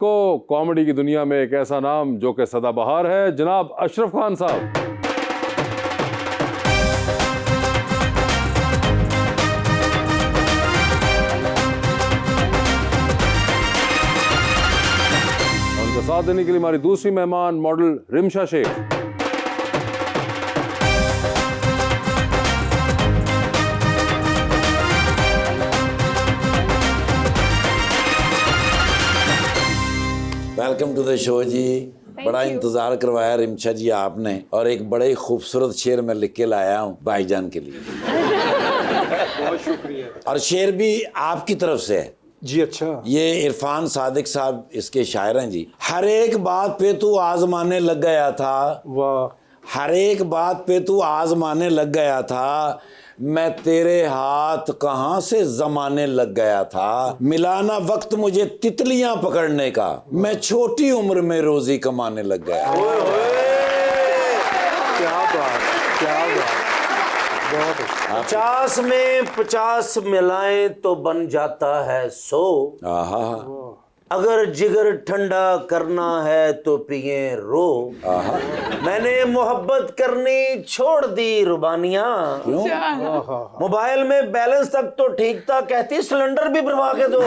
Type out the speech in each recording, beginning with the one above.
को कॉमेडी की दुनिया में एक ऐसा नाम जो कि सदाबहार है, जनाब अशरफ खान साहब। उनका साथ देने के लिए हमारी दूसरी मेहमान model Rimsha Shaikh. Welcome to the show जी। बड़ा इंतजार करवाया रिमशा जी आपने, और एक बड़े ही खूबसूरत शेर मैं लिख के लाया हूँ भाईजान के लिए। बहुत शुक्रिया। और शेर भी आपकी तरफ से है जी। अच्छा, ये इरफान सादिक साहब इसके शायर हैं जी। हर एक बात पे तू आजमाने लग गया था, वाह। हर एक बात पे तू आजमाने लग गया था, मैं तेरे हाथ कहाँ से जमाने लग गया था, मिलाना वक्त मुझे तितलियां पकड़ने का, मैं छोटी उम्र में रोजी कमाने लग गया। क्या बात, क्या बात, बहुत अच्छा। 50 में 50 मिलाएं तो बन जाता है 100। आहा, अगर जिगर ठंडा करना है तो पिए रो। मैंने मोहब्बत करनी छोड़ दी रुबानियां। मोबाइल में बैलेंस तक तो ठीक था, कहती सिलेंडर भी भरवा के दो।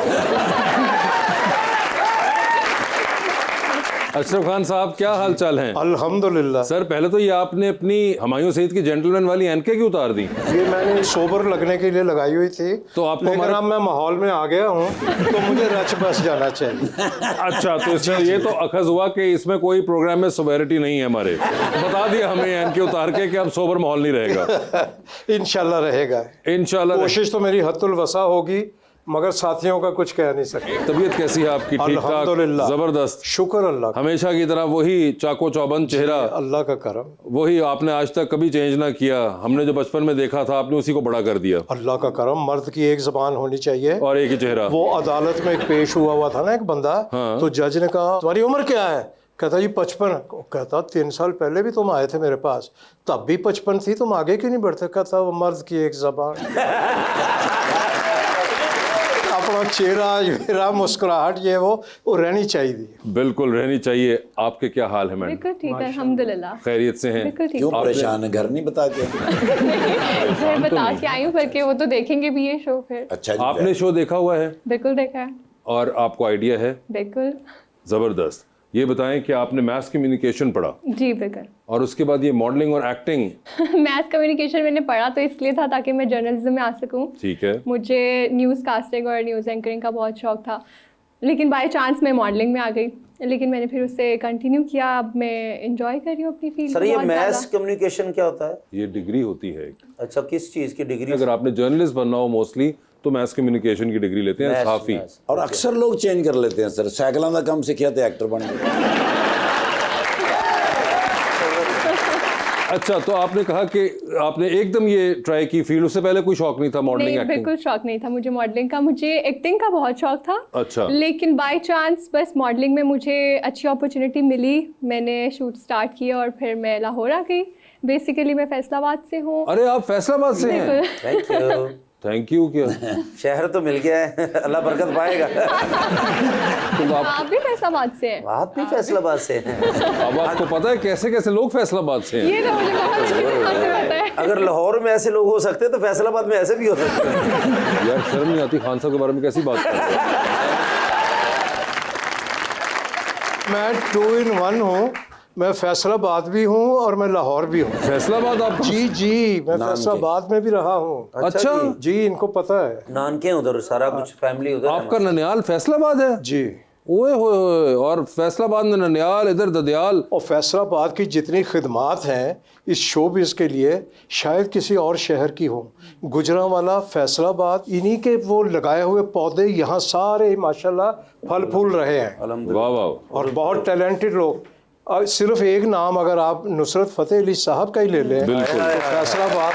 अशरफ खान साहब, क्या हाल चाल हैं? अल्हम्दुलिल्लाह। सर, पहले तो ये आपने अपनी हुमायूं सईद की जेंटलमैन वाली एनके क्यों उतार दी? ये मैंने सोबर लगने के लिए लगाई हुई थी, तो आपको लेकिन अब मैं माहौल में आ गया हूँ तो मुझे रच बस जाना चाहिए। अच्छा, तो इसमें ये तो अखज़ हुआ कि इसमें कोई प्रोग्राम में सोवेरिटी नहीं है हमारे। बता दिया हमें एनके उतार के कि अब सोबर माहौल नहीं रहेगा। इंशाल्लाह रहेगा। इंशाल्लाह। कोशिश तो मेरी हद्दुल वसा होगी, मगर साथियों का कुछ कह नहीं सकते। तबीयत कैसी है आपकी? ठीक ठाक? अल्हम्दुलिल्लाह, जबरदस्त, शुक्र अल्लाह का। हमेशा की तरह वही चाको चौबंद चेहरा, अल्लाह का करम। वही आपने आज तक कभी चेंज ना किया। हमने जो बचपन में देखा था आपने उसी को बड़ा कर दिया। अल्लाह का करम। मर्द की एक ज़बान होनी चाहिए और एक ही चेहरा। वो अदालत में एक पेश हुआ था ना एक बंदा, तो जज ने कहा तुम्हारी उम्र क्या है? कहता जी 55। कहता 3 साल पहले भी तुम आए थे मेरे पास, तब भी 55 थी, तुम आगे क्यों नहीं बढ़ते? कहता वो मर्द की एक ज़बान। अपना चेहरा मुस्कुराहट ये वो रहनी चाहिए। बिल्कुल रहनी चाहिए। आपके क्या हाल है मैडम? बिल्कुल ठीक है, अल्हम्दुलिल्लाह। खैरियत से हैं? बिल्कुल ठीक। क्यों परेशान है? घर नहीं बता के? मैं बता के आई हूँ, करके वो तो देखेंगे भी ये शो फिर। अच्छा जी। आपने शो देखा हुआ है बिल्कुल देखा है। और आपको आइडिया है? बिल्कुल। जबरदस्त। ये बताएं कि आपने मैथ्स कम्युनिकेशन पढ़ा जी बिल्कुल। और उसके बाद ये मॉडलिंग और एक्टिंग। मैथ कम्युनिकेशन मैंने पढ़ा तो इसलिए था ताकि मैं जर्नलिज्म में आ सकूं। ठीक है। मुझे न्यूज़ कास्टिंग और न्यूज़ एंकरिंग का बहुत शौक था, लेकिन बाय चांस मैं मॉडलिंग में आ गई, लेकिन मैंने फिर उससे कंटिन्यू किया। अब मैं इंजॉय कर रही हूँ अपनी फील्ड। सर, ये मैथ्स कम्युनिकेशन क्या होता है? ये डिग्री होती है। अच्छा, किस चीज़ की डिग्री? अगर आपने जर्नलिस्ट बनना हो मोस्टली तो मैथ्स कम्युनिकेशन की डिग्री लेते हैं काफी। और अक्सर लोग चेंज कर लेते हैं सर, साइकिलों का कम सीखिया तो एक्टर बन गए। अच्छा, तो आपने कहा कि आपने एकदम ये ट्राई की फील्ड, उससे पहले कोई शौक नहीं था मॉडलिंग नहीं, एक्टिंग? बिल्कुल शौक नहीं था मुझे मॉडलिंग का। मुझे एक्टिंग का बहुत शौक था। अच्छा। लेकिन बाय चांस बस मॉडलिंग में मुझे अच्छी अपॉर्चुनिटी मिली, मैंने शूट स्टार्ट किया और फिर मैं लाहौर आ गई। बेसिकली मैं फैसलाबाद से हूँ। अरे आप फैसलाबाद से हैं? बिल्कुल। Thank you. Thank you. क्या शहर तो मिल गया है, अल्लाह बरकत पाएगा। तो आप भी फैसलाबाद से हैं? आप भी फैसलाबाद से हैं? अब आपको पता है कैसे कैसे लोग फैसलाबाद से हैं? ये तो मुझे बहुत अच्छी तरह से पता है। अगर लाहौर में ऐसे लोग हो सकते तो फैसलाबाद में ऐसे भी हो सकते हैं। यार शर्म नहीं आती खान साहब के बारे में कैसी बात करते हैं? मैं 2 in 1 हूँ। मैं फैसलाबाद भी हूँ और मैं लाहौर भी हूँ। फैसलाबाद आप? जी, मैं फैसलाबाद में भी रहा हूँ। अच्छा जी, इनको पता है। नानके उधर, सारा कुछ फैमिली उधर है। आपका ननियाल फैसलाबाद है? जी। ओए होए, और फैसलाबाद में ननियाल, इधर ददियाल। और फैसलाबाद की जितनी खिदमात हैं इस शोबिज़ के लिए शायद किसी और शहर की हो। गुजरांवाला, फैसलाबाद, इन्हीं के वो लगाए हुए पौधे यहाँ सारे माशाल्लाह फल फूल रहे हैं। वाह वाह। और बहुत टैलेंटेड लोग। सिर्फ एक नाम अगर आप नुसरत फ़तेह अली साहब का ही ले लें, बिल्कुल। तो फैसलाबाद।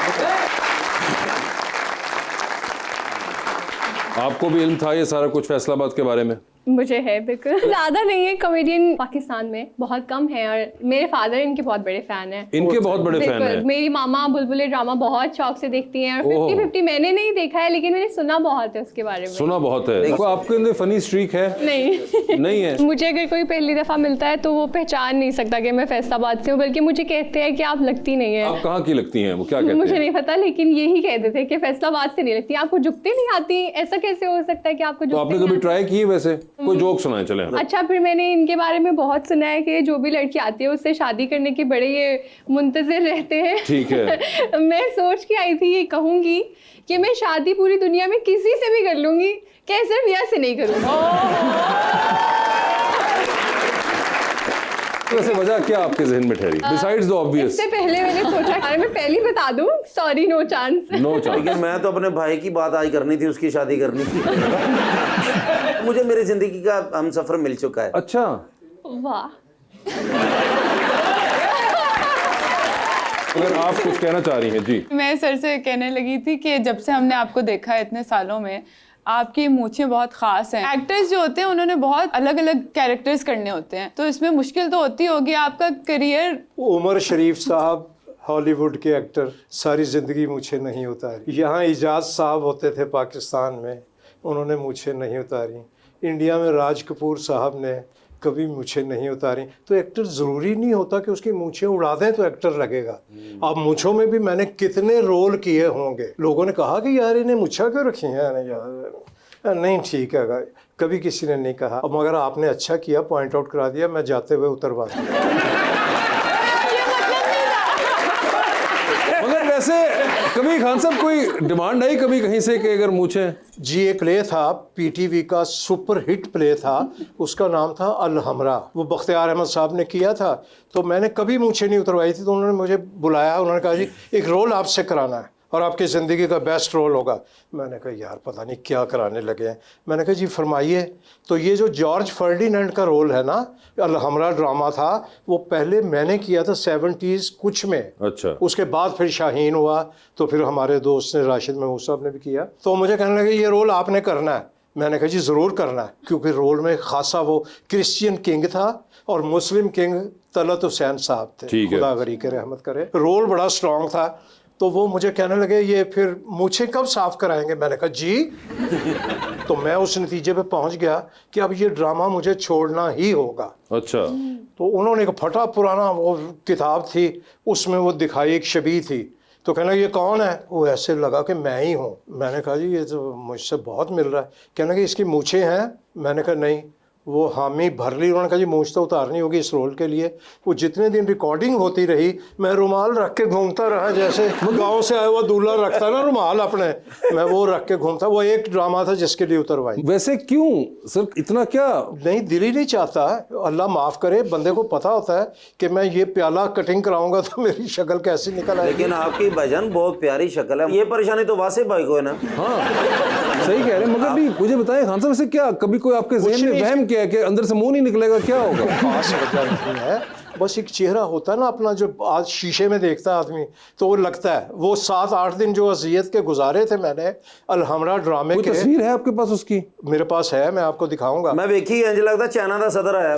आपको भी इल्म था ये सारा कुछ फैसलाबाद के बारे में? मुझे है बिल्कुल। ज़्यादा नहीं है, कॉमेडियन पाकिस्तान में बहुत कम है और मेरे फादर इनके बहुत बड़े फ़ैन हैं। इनके बहुत बड़े फैन बिल्कुल, हैं। मेरी मामा बुलबुले ड्रामा बहुत शौक से देखती हैं और 50-50 मैंने नहीं देखा है लेकिन मैंने सुना बहुत है उसके बारे में। सुना बहुत है। देखो आपके अंदर फनी स्ट्रीक है? नहीं नहीं है। मुझे अगर कोई पहली दफ़ा मिलता है तो वो पहचान नहीं सकता कि मैं फैसलाबाद से हूँ, बल्कि मुझे कहते हैं कि आप लगती नहीं है। आप कहाँ की लगती हैं? वो क्या कहते मुझे हैं? नहीं पता, लेकिन यही कहते थे कि फैसलाबाद से नहीं लगती। आपको झुकती नहीं आती, ऐसा कैसे हो सकता है कि आपको तो झुकती आपने नहीं कभी आती? ट्राई की है वैसे? कोई जोक सुनाए चले। अच्छा, फिर मैंने इनके बारे में बहुत सुना है कि जो भी लड़की आती है उससे शादी करने के बड़े ये मुंतजिर रहते हैं। ठीक है। मैं सोच के आई थी ये कहूंगी कि मैं शादी पूरी दुनिया में किसी से भी कर लूंगी, कैसर मियां से नहीं करूंगी। वैसे वजह क्या आपके जहन में ठहरी बिसाइड्स द ऑब्वियस? इससे पहले मैंने सोचा, अरे मैं पहले ही बता दूं, sorry, no chance. No chance. लेकिन मैं तो अपने भाई की बात आज करनी थी, उसकी शादी करनी थी। मुझे मेरी जिंदगी का हम सफर मिल चुका है। अच्छा, वाह। अगर आप कुछ कहना चाह रही हैं जी। मैं सर से कहने लगी थी कि जब से हमने आपको देखा है इतने सालों में, आपकी मूंछें बहुत खास हैं। एक्टर्स जो होते हैं उन्होंने बहुत अलग अलग कैरेक्टर्स करने होते हैं, तो इसमें मुश्किल तो होती होगी। आपका करियर। उमर शरीफ साहब हॉलीवुड के एक्टर, सारी ज़िंदगी मूछें नहीं उतारी। यहाँ इजाज़ साहब होते थे पाकिस्तान में, उन्होंने मूछें नहीं उतारी। इंडिया में राज कपूर साहब ने कभी मूछें नहीं उतारी। तो एक्टर ज़रूरी नहीं होता कि उसकी मूछें उड़ा दें तो एक्टर लगेगा। अब मूछों में भी मैंने कितने रोल किए होंगे। लोगों ने कहा कि यार इन्हें मूछा क्यों रखी है? नहीं यार, नहीं ठीक है, कभी किसी ने नहीं कहा। अब मगर आपने अच्छा किया, पॉइंट आउट करा दिया, मैं जाते हुए उतरवा दिया। मगर वैसे कभी खान साहब कोई डिमांड आई कभी कहीं से कि अगर मूछें? जी, एक प्ले था पीटीवी का, सुपर हिट प्ले था, उसका नाम था अल हमरा। वो बख्तियार अहमद साहब ने किया था। तो मैंने कभी मूछें नहीं उतरवाई थी, तो उन्होंने मुझे बुलाया, उन्होंने कहा जी एक रोल आपसे कराना है और आपकी ज़िंदगी का बेस्ट रोल होगा। मैंने कहा यार पता नहीं क्या कराने लगे हैं। मैंने कहा जी फरमाइए। तो ये जो जॉर्ज फर्डिनेंड का रोल है ना, अल हमरा ड्रामा था, वो पहले मैंने किया था 70s कुछ में। अच्छा। उसके बाद फिर शाहीन हुआ, तो फिर हमारे दोस्त ने, राशिद महमूद साहब ने भी किया। तो मुझे कहने लगे ये रोल आपने करना है। मैंने कहा जी ज़रूर करना है, क्योंकि रोल में खासा वो क्रिश्चियन किंग था और मुस्लिम किंग तलत हुसैन साहब थे, ठीक है। खुदा गरी के रहमत करे। रोल बड़ा स्ट्रॉन्ग था। तो वो मुझे कहने लगे ये फिर मुझे कब साफ कराएंगे? मैंने कहा जी। तो मैं उस नतीजे पे पहुंच गया कि अब ये ड्रामा मुझे छोड़ना ही होगा। अच्छा। तो उन्होंने एक फटा पुराना वो किताब थी, उसमें वो दिखाई एक शबी थी। तो कहना ये कौन है? वो ऐसे लगा कि मैं ही हूँ। मैंने कहा जी ये तो मुझसे बहुत मिल रहा है। कहना कि इसकी मूछें हैं? मैंने कहा नहीं। वो हामी भर ली। उन्होंने कहा जी मूछ तो उतारनी होगी इस रोल के लिए। वो जितने दिन रिकॉर्डिंग होती रही, मैं रुमाल रख के घूमता रहा, जैसे गांव से आया हुआ दूल्हा रखता ना रुमाल अपने, मैं वो रख के घूमता। वो एक ड्रामा था जिसके लिए उतरवाई। वैसे क्यों सर, इतना क्या? नहीं, दिल ही नहीं चाहता। अल्लाह माफ़ करे, बंदे को पता होता है कि मैं ये प्याला कटिंग कराऊंगा तो मेरी शक्ल कैसी निकल आएगी। लेकिन आपकी भजन बहुत प्यारी शक्ल है। ये परेशानी तो वासे भाई को है ना। हाँ सही कह रहे हैं। मगर भी मुझे बताएं खान साहब, वैसे क्या कभी कोई आपके जहन में वहम किया है कि अंदर से मुंह नहीं निकलेगा? क्या होगा? खास वजह नहीं है, बस एक चेहरा होता है ना अपना, जो आज शीशे में देखता है आदमी तो वो लगता है। वो 7-8 दिन जो अजियत के गुजारे थे मैंने अल हमरा ड्रामे कोई के। तस्वीर है आपके पास उसकी? मेरे पास है, मैं आपको दिखाऊंगा। मैं देखी, इंज लगता चाइना का सदर आया।